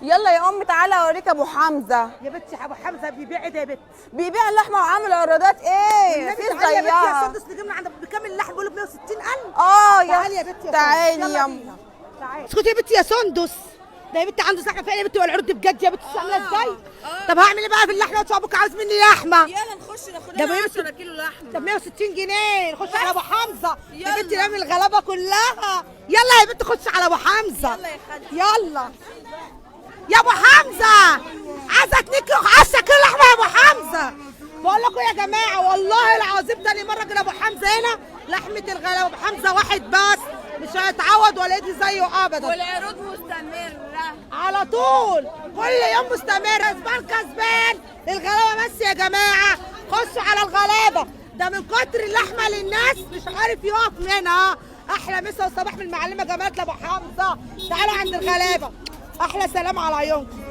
يلا يا امي تعالى اوريك ابو حمزه. يا بنتي ابو حمزه بيبيع ايه ده يا بنت؟ بيبيع اللحمه وعامل عروضات ايه؟ في تعالي يا بنتي يا زيها. سندس نجيب من عند بكام اللحم بيقولوا ب 160,000. تعالي يا بنتي تعالي يا امي. تعالي اسكتي يا بنتي يا سندس. ده يا بنتي عنده زحمه فين يا بنتي؟ والعروض دي بجد يا بنتي عامله ازاي؟ طب هعمل ايه بقى في اللحمه؟ وانت ابوك عاوز مني لحمه. يلا نخش ناخد ده لنا ب 10 كيلو لحمه. طب 160 جنيه نخش على ابو حمزه. يا يلا. بنتي نعمل الغلابه كلها. يلا يا بنتي خش على ابو حمزه. يلا يا خالتي. يلا يا ابو حمزه، عايزه 2 كيلو 10 كيلو لحمه يا ابو حمزه. بقول لكم يا جماعه والله العظيم تاني مره كده ابو حمزه هنا لحمه الغلابه. ابو حمزه واحد بس مش هيتعوض ولا يجي زيه ابدا. والعروض مستمره على طول كل يوم مستمر. كسبان كسبان الغلابه بس يا جماعه. خشوا على الغلابه. ده من كتر اللحمه للناس مش عارف يقف منها. احلى مسا وصباح من المعلمه جمال لابو حمزه. تعالوا عند الغلابه. احلى سلام على عيونكم.